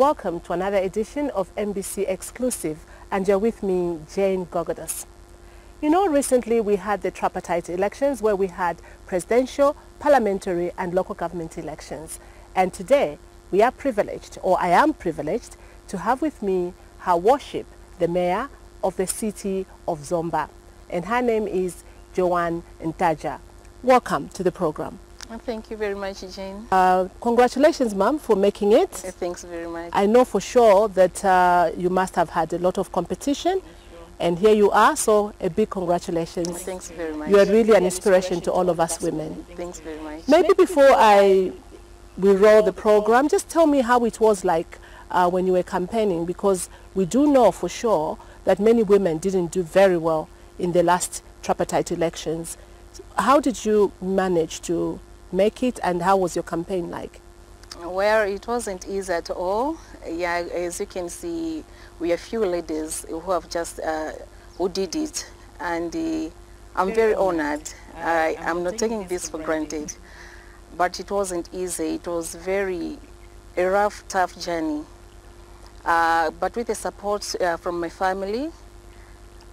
welcome to another edition of MBC Exclusive, and you're with me, Jane Gogodas. You know, recently we had the tripartite elections where we had presidential, parliamentary and local government elections. And today we are privileged, or I am privileged, to have with me Her Worship, the Mayor of the city of Zomba. And her name is Joan Ntaja. Welcome to the program. Thank you very much, Jane. Congratulations, ma'am, for making it. Thanks very much. I know for sure that you must have had a lot of competition, and here you are, so a big congratulations. Thanks very much. You are really an inspiration to all of us women. Thanks very much. Maybe before we roll the program, just tell me how it was like when you were campaigning, because we do know for sure that many women didn't do very well in the last tripartite elections. How did you manage to make it, and how was your campaign like? Well, it wasn't easy at all. Yeah, as you can see, we are few ladies who have just who did it, and I'm very honored. I'm not taking this for granted, but it wasn't easy. It was a rough, tough journey. But with the support from my family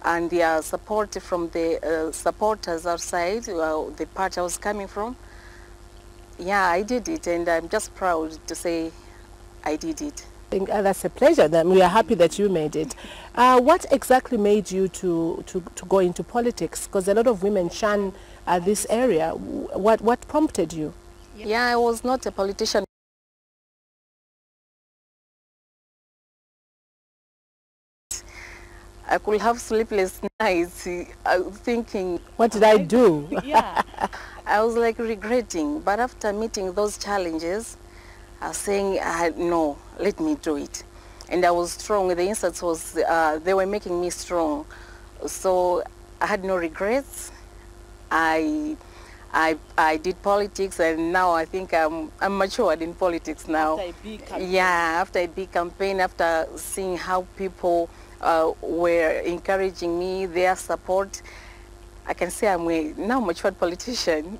and the support from the supporters outside, the part I was coming from, yeah, I did it, and I'm just proud to say I did it. I think that's a pleasure. Then we are happy that you made it. What exactly made you to go into politics? Because a lot of women shun this area. What prompted you? Yeah, I was not a politician. I could have sleepless nights thinking, what did I do? Yeah. I was like regretting, but after meeting those challenges, I was saying, no, let me do it. And I was strong. The insights was, they were making me strong. So I had no regrets. I did politics, and now I think I'm matured in politics now. After a big campaign. Yeah, after a big campaign, after seeing how people were encouraging me, their support, I can say I'm a now matured politician.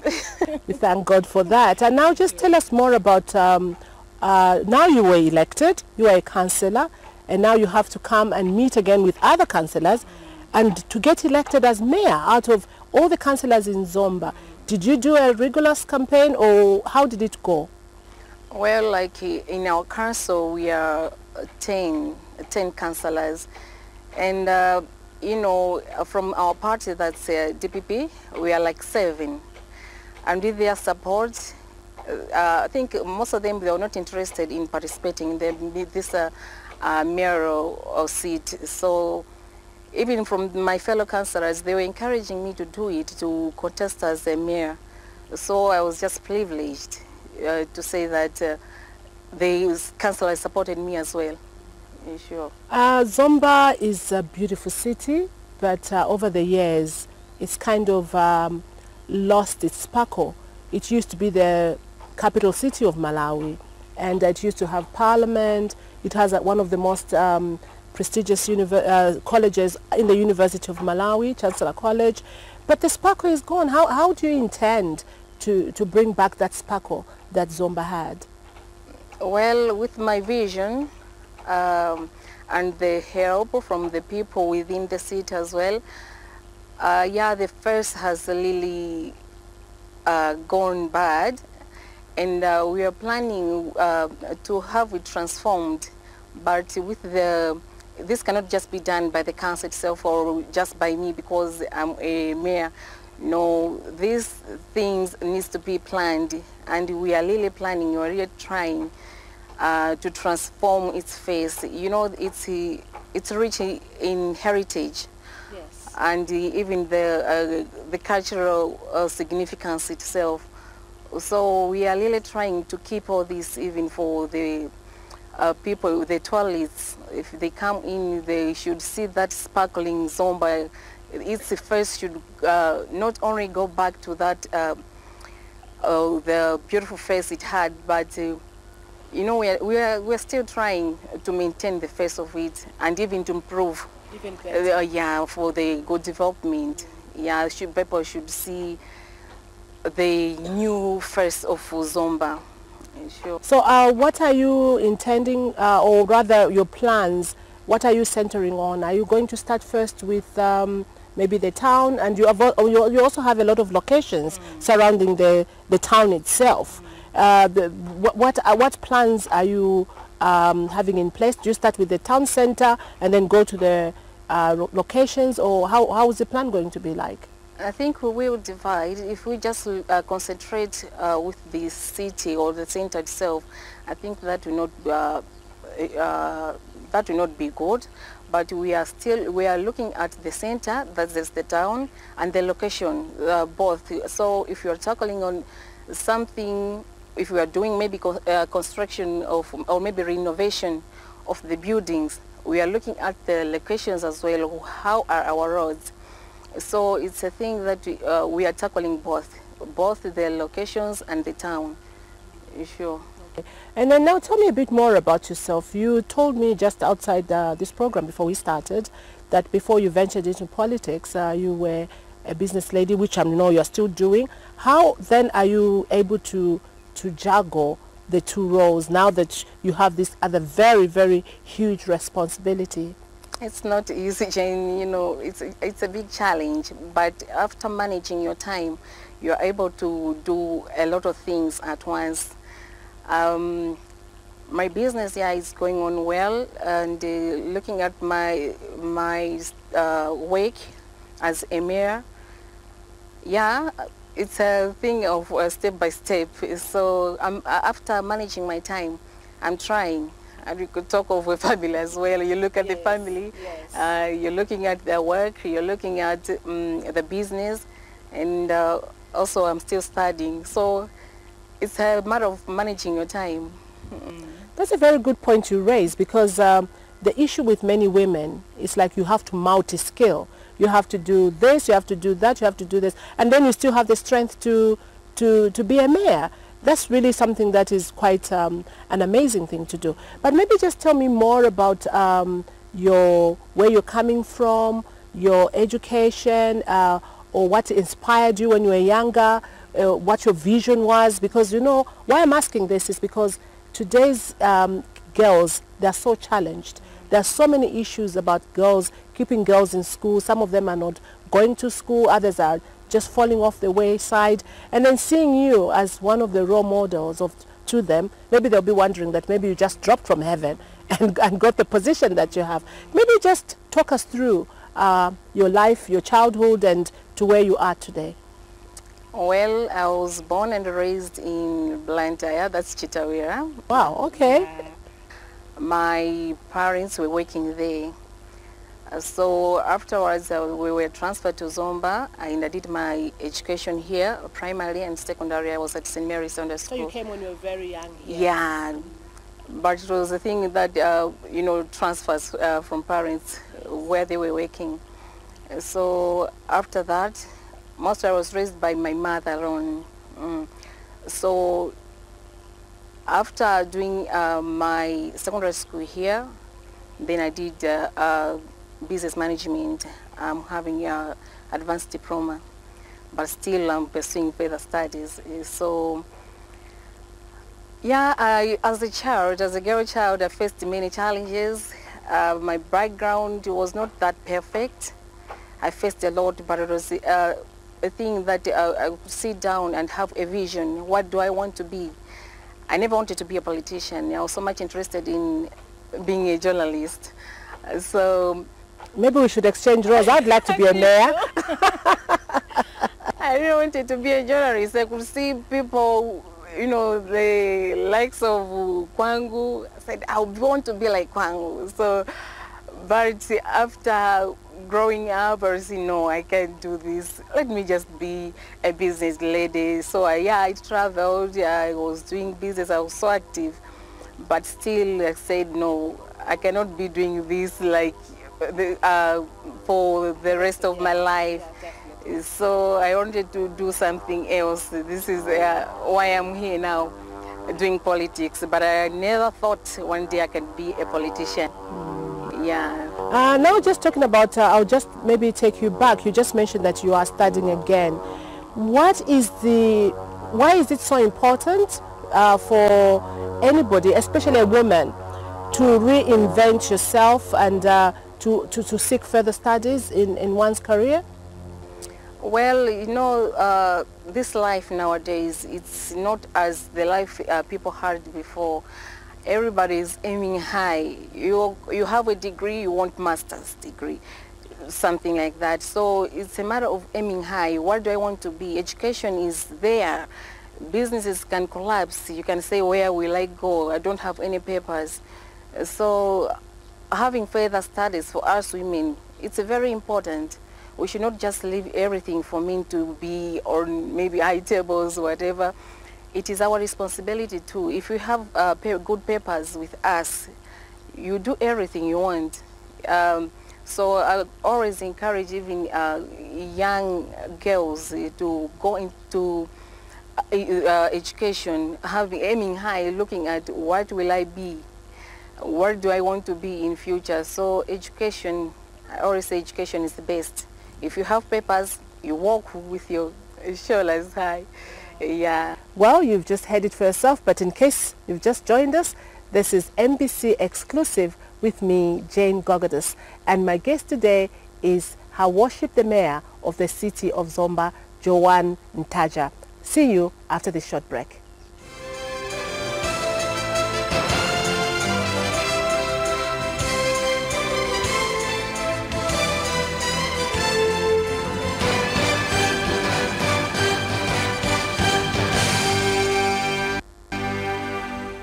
We thank God for that. And now just tell us more about, now you were elected, you are a councillor, and now you have to come and meet again with other councillors and to get elected as mayor out of all the councillors in Zomba. Did you do a rigorous campaign, or how did it go? Well, like in our council, we are 10 councillors. And you know, from our party, that's DPP, we are like 7. And with their support, I think most of them, they are not interested in participating in this mayoral seat. So even from my fellow councillors, they were encouraging me to do it, to contest as a mayor. So I was just privileged to say that the councillors supported me as well. Yeah, sure. Zomba is a beautiful city, but over the years it's kind of lost its sparkle. It used to be the capital city of Malawi, and it used to have parliament. It has one of the most prestigious colleges in the University of Malawi, Chancellor College, but the sparkle is gone. How do you intend to bring back that sparkle that Zomba had? Well, with my vision, and the help from the people within the city as well. Yeah, the first has really gone bad, and we are planning to have it transformed, but with this cannot just be done by the council itself or just by me because I'm a mayor. No, these things needs to be planned, and we are really planning, we are really trying to transform its face. You know, it's rich in heritage. Yes. And even the cultural significance itself. So we are really trying to keep all this, even for the people, the tourists. If they come in, they should see that sparkling Zomba. Its face should not only go back to that the beautiful face it had, but you know, we're still trying to maintain the face of it and even to improve. Even better. Yeah, for the good development. Yeah, people should see the new face of Zomba. Sure. So what are you intending, or rather your plans, what are you centering on? Are you going to start first with maybe the town, and you also have a lot of locations surrounding the town itself. What plans are you having in place? Do you start with the town center and then go to the locations, or how is the plan going to be like? I think we will divide. If we just concentrate with the city or the center itself, I think that will not be good. But we are looking at the center, that is the town, and the location, both. So if you are tackling on something, if we are doing maybe construction of, or maybe renovation of the buildings, we are looking at the locations as well. How are our roads? So it's a thing that we are tackling both the locations and the town. Sure. Okay. And then now tell me a bit more about yourself. You told me just outside this program before we started that before you ventured into politics, you were a business lady, which I know you're still doing. How then are you able to juggle the two roles now that you have this other very, very huge responsibility? It's not easy, Jane. You know, it's a big challenge. But after managing your time, you're able to do a lot of things at once. My business here is going on well, and looking at my work as a mayor, yeah, it's a thing of step by step. So after managing my time, I'm trying. And we could talk of a family as well. You look at the family, you're looking at their work, you're looking at the business, and also I'm still studying. So it's a matter of managing your time. That's a very good point you raise, because the issue with many women is like you have to multi-skill. You have to do this, you have to do that, you have to do this, and then you still have the strength to be a mayor. That's really something that is quite an amazing thing to do. But maybe just tell me more about where you're coming from, your education, or what inspired you when you were younger, what your vision was. Because, you know, why I'm asking this is because today's girls, they're so challenged. There are so many issues about girls, keeping girls in school. Some of them are not going to school, others are just falling off the wayside, and then seeing you as one of the role models to them, maybe they'll be wondering that maybe you just dropped from heaven and got the position that you have. Maybe just talk us through your life, your childhood, and to where you are today. Well, I was born and raised in Blantyre, that's Chitawira. Wow, okay. My parents were working there. So afterwards, we were transferred to Zomba, and I did my education here, primary and secondary. I was at St. Mary's Sunday School. So you came when you were very young here? Yeah, but it was a thing that, you know, transfers from parents where they were working. So after that, mostly I was raised by my mother alone. So after doing my secondary school here, then I did business management. I'm having an advanced diploma, but still I'm pursuing further studies. So yeah, as a girl child, I faced many challenges. My background was not that perfect. I faced a lot, but it was a thing that I would sit down and have a vision. What do I want to be? I never wanted to be a politician. I was so much interested in being a journalist. So maybe we should exchange roles. I'd like to be a mayor. I really wanted to be a journalist. I could see people, you know, the likes of Kwangu. I said, I want to be like Kwangu. So, but after growing up, I said, no, I can't do this. Let me just be a business lady. So I traveled. I was doing business. I was so active. But still, I said, no, I cannot be doing this like for the rest of my life. So I wanted to do something else. This is why I'm here now, doing politics. But I never thought one day I could be a politician. Yeah. Now just talking about, I'll just maybe take you back. You just mentioned that you are studying again. Why is it so important for anybody, especially a woman, to reinvent yourself and to seek further studies in one's career? Well, you know, this life nowadays, it's not as the life people had before. Everybody is aiming high. You have a degree, you want master's degree, something like that. So it's a matter of aiming high. What do I want to be? Education is there. Businesses can collapse. You can say, where will I go? I don't have any papers. So having further studies for us women, it's very important. We should not just leave everything for men to be on maybe high tables, whatever. It is our responsibility too. If you have good papers with us, you do everything you want. So I always encourage even young girls to go into education, aiming high, looking at what will I be, what do I want to be in future. So education, I always say education is the best. If you have papers, you walk with your shoulders high. Yeah. Well, you've just heard it for yourself, but in case you've just joined us, this is MBC Exclusive with me, Jane Gogodis, and my guest today is Her Worship the Mayor of the city of Zomba, Joan Ntaja. See you after this short break.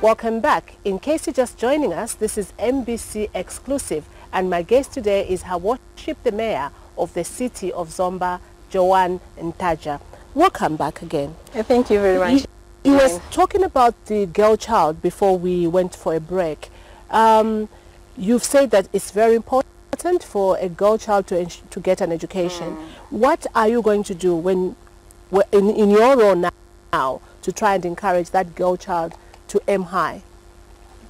Welcome back. In case you're just joining us, this is MBC Exclusive, and my guest today is Her Worship the Mayor of the city of Zomba, Joan Ntaja. Welcome back again. Thank you very much. You were talking about the girl child before we went for a break. You've said that it's very important for a girl child to get an education. What are you going to do when in your role now to try and encourage that girl child to aim high?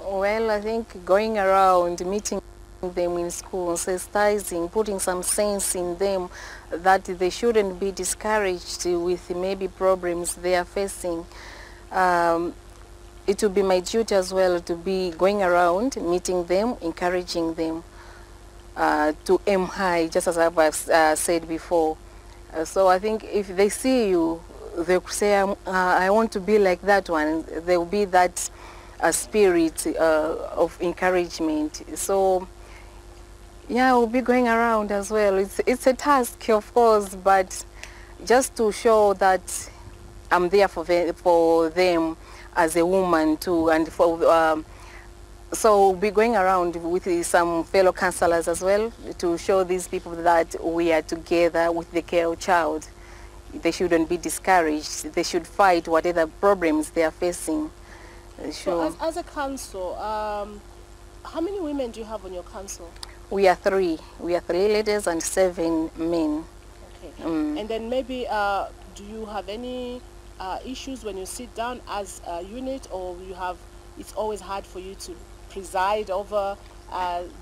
Well, I think going around, meeting them in school, sensitizing, putting some sense in them that they shouldn't be discouraged with maybe problems they are facing. It will be my duty as well to be going around, meeting them, encouraging them to aim high, just as I've said before. So I think if they see you, they'll say, I want to be like that one. There will be that spirit of encouragement. So, yeah, we'll be going around as well. It's a task, of course, but just to show that I'm there for them as a woman too, and for so we'll be going around with some fellow counselors as well to show these people that we are together with the girl child. They shouldn't be discouraged. They should fight whatever problems they are facing. So as a council, how many women do you have on your council? We are 3. We are 3 ladies and 7 men. Okay. And then maybe do you have any issues when you sit down as a unit, or it's always hard for you to preside over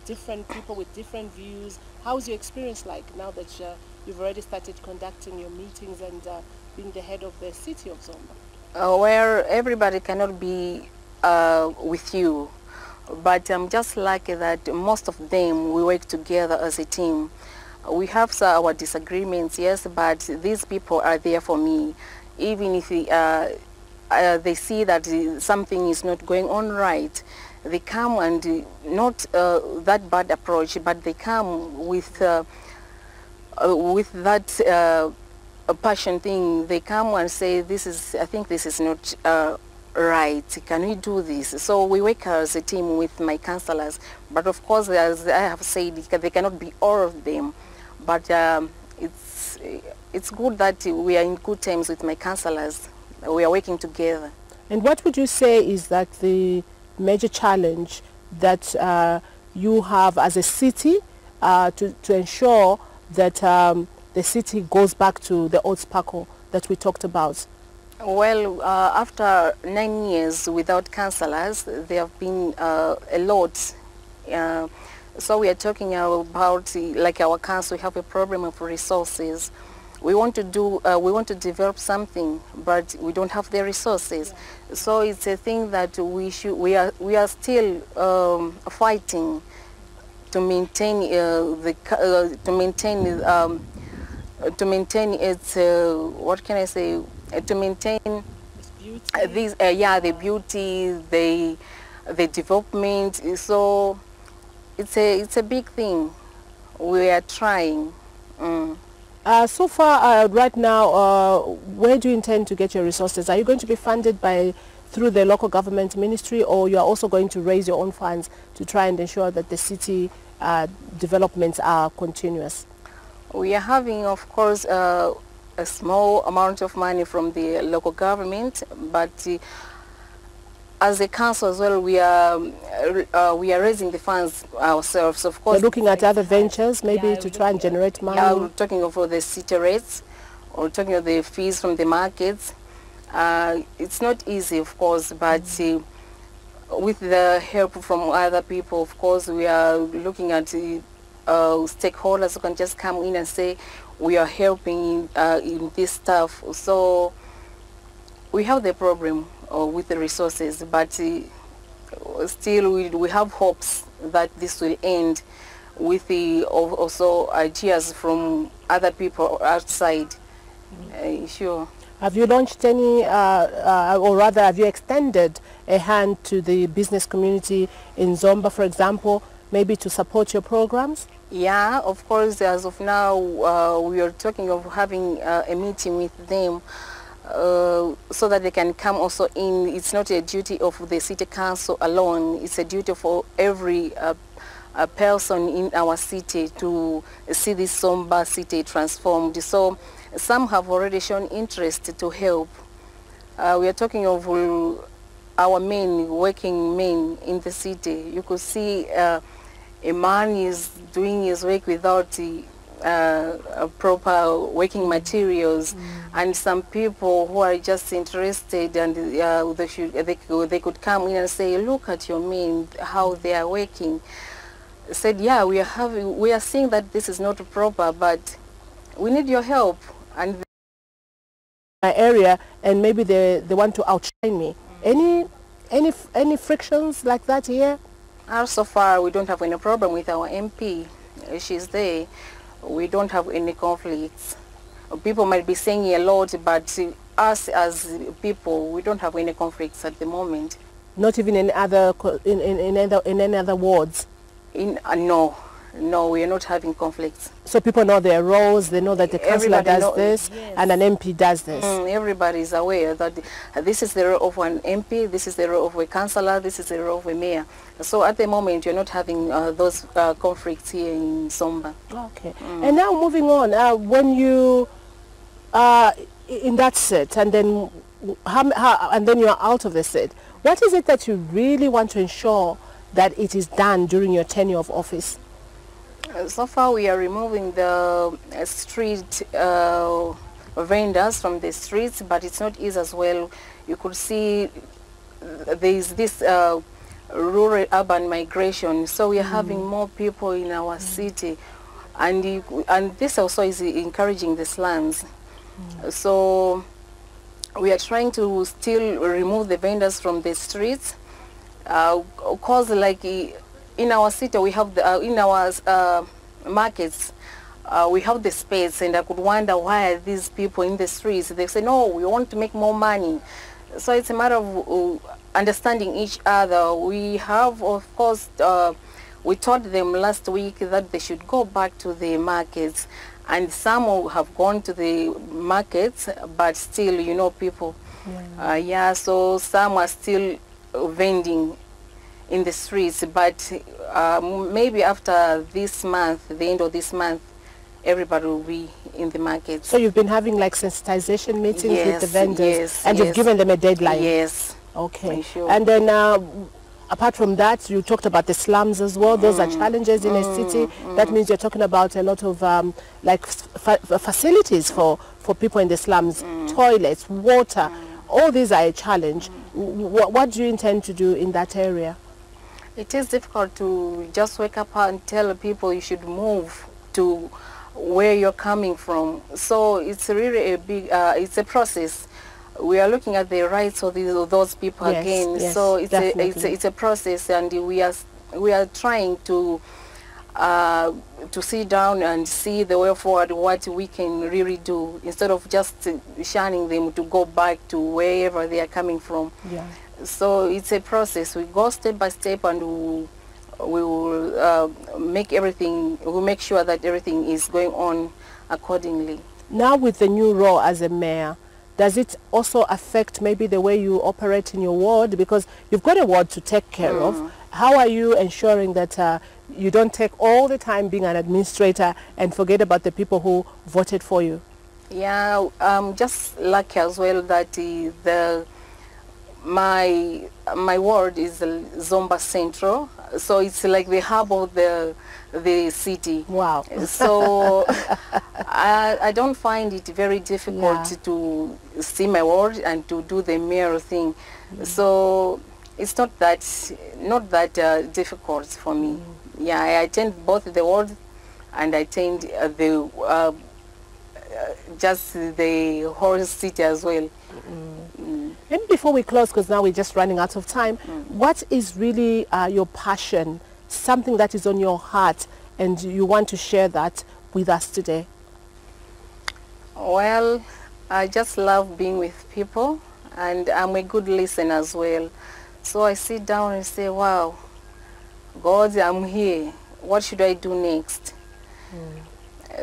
different people with different views? How's your experience like now that you've already started conducting your meetings and being the head of the city of Zomba? Where everybody cannot be with you, but I'm just lucky that most of them, we work together as a team. We have our disagreements, yes, but these people are there for me. Even if they see that something is not going on right, they come and not that bad approach, but they come with that passion thing. They come and say, I think this is not right. Can we do this? So we work as a team with my counselors. But of course, as I have said, they cannot be all of them. But it's good that we are in good terms with my counselors. We are working together. And what would you say is that the major challenge that you have as a city to ensure that the city goes back to the old sparkle that we talked about? Well, after 9 years without councillors, there have been a lot. So we are talking about, like our council, we have a problem of resources. we want to develop something, but we don't have the resources. So it's a thing that we are still fighting to maintain to maintain its what can I say, to maintain these the beauty, the development. So it's a big thing. We are trying. So far, right now, where do you intend to get your resources? Are you going to be funded through the local government ministry, or you are also going to raise your own funds to try and ensure that the city developments are continuous? We are having, of course, a small amount of money from the local government, but as a council as well, we are raising the funds ourselves. Of course, we're looking at other ventures, maybe to try and generate money. Yeah, we're talking of the city rates, or talking of the fees from the markets. It's not easy, of course, but with the help from other people, of course, we are looking at stakeholders who can just come in and say we are helping in this stuff. So we have the problem with the resources, but still we have hopes that this will end with the also ideas from other people outside. Sure. Have you launched any, or rather have you extended a hand to the business community in Zomba, for example, maybe to support your programs? Yeah, of course, as of now, we are talking of having a meeting with them so that they can come also in. It's not a duty of the city council alone. It's a duty for every person in our city to see this Zomba city transformed. So some have already shown interest to help. We are talking of our working men in the city. You could see a man is doing his work without proper working materials, and some people who are just interested, and they could come in and say, look at your men, how they are working. Said, yeah, we are seeing that this is not proper, but we need your help. And my area, and maybe they want to outshine me. Any frictions like that here? So far, we don't have any problem with our MP. She's there. We don't have any conflicts. People might be saying a lot, but us as people, we don't have any conflicts at the moment. Not even in any other wards? No, we are not having conflicts. So people know their roles, they know that the councillor does this, yes, and an MP does this. Everybody is aware that this is the role of an MP, this is the role of a councillor, this is the role of a mayor. So at the moment, you're not having those conflicts here in Zomba. Okay. And now moving on, when you are in that seat and then you're out of the seat, what is it that you really want to ensure that it is done during your tenure of office? So far, we are removing the street vendors from the streets, but it's not easy as well. You could see there is this rural-urban migration, so we are having more people in our city, and this also is encouraging the slums. So we are trying to still remove the vendors from the streets, cause like in our city we have in our markets we have the space, and I could wonder why are these people in the streets. They say, no, we want to make more money. So it's a matter of understanding each other. We have, of course, we told them last week that they should go back to the markets, and some have gone to the markets, but still, you know, people, so some are still vending in the streets, but maybe after this month, the end of this month, everybody will be in the market. So you've been having like sensitization meetings with the vendors, and you've given them a deadline? Yes. Okay. Sure. And then apart from that, you talked about the slums as well. Those are challenges in a city. That means you're talking about a lot of like facilities for people in the slums, toilets, water. All these are a challenge. What do you intend to do in that area? It is difficult to just wake up and tell people you should move to where you're coming from. So it's really a big, it's a process. We are looking at the rights of those people Yes, again. yes, So it's a process, and we are trying to sit down and see the way forward, what we can really do, instead of just shunning them to go back to wherever they are coming from. Yeah. So it's a process. We go step by step, and we will make everything, we'll make sure that everything is going on accordingly. Now with the new role as a mayor, does it also affect maybe the way you operate in your ward? Because you've got a ward to take care of. How are you ensuring that you don't take all the time being an administrator and forget about the people who voted for you? Yeah, I'm just lucky as well that my ward is Zomba Central, so it's like the hub of the city. Wow. So I don't find it very difficult to see my ward and to do the mayor thing. So it's not that difficult for me. Yeah, I attend both the ward and I attend just the whole city as well. Maybe before we close, because now we're just running out of time, what is really your passion, something that is on your heart, and you want to share that with us today? Well, I just love being with people, and I'm a good listener as well. So I sit down and say, wow, God, I'm here. What should I do next?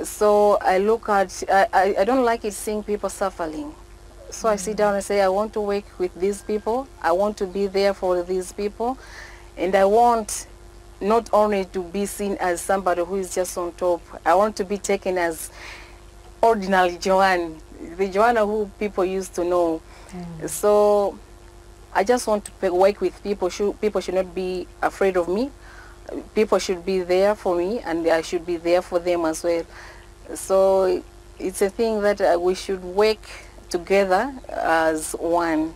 So I look at, I don't like it seeing people suffering. So I sit down and say, I want to work with these people. I want to be there for these people. And I want not only to be seen as somebody who is just on top. I want to be taken as ordinary Joan, the Joanna who people used to know. So I just want to work with people. People should not be afraid of me. People should be there for me, and I should be there for them as well. So it's a thing that we should work together as one.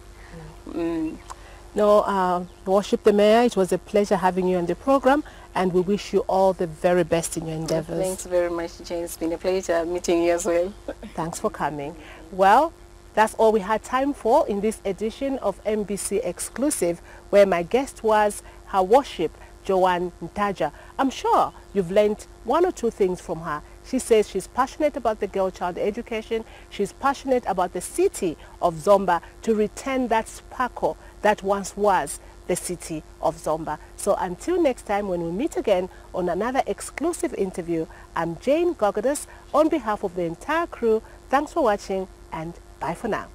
No, worship the mayor. It was a pleasure having you on the program, and we wish you all the very best in your endeavors. Thanks very much, Jane. It's been a pleasure meeting you as well. Thanks for coming. Well, that's all we had time for in this edition of MBC Exclusive, where my guest was Her Worship, Joan Ntaja. I'm sure you've learned one or two things from her. She says she's passionate about the girl-child education. She's passionate about the city of Zomba to return that sparkle that once was the city of Zomba. So until next time, when we meet again on another exclusive interview, I'm Jane Gogodis. On behalf of the entire crew, thanks for watching and bye for now.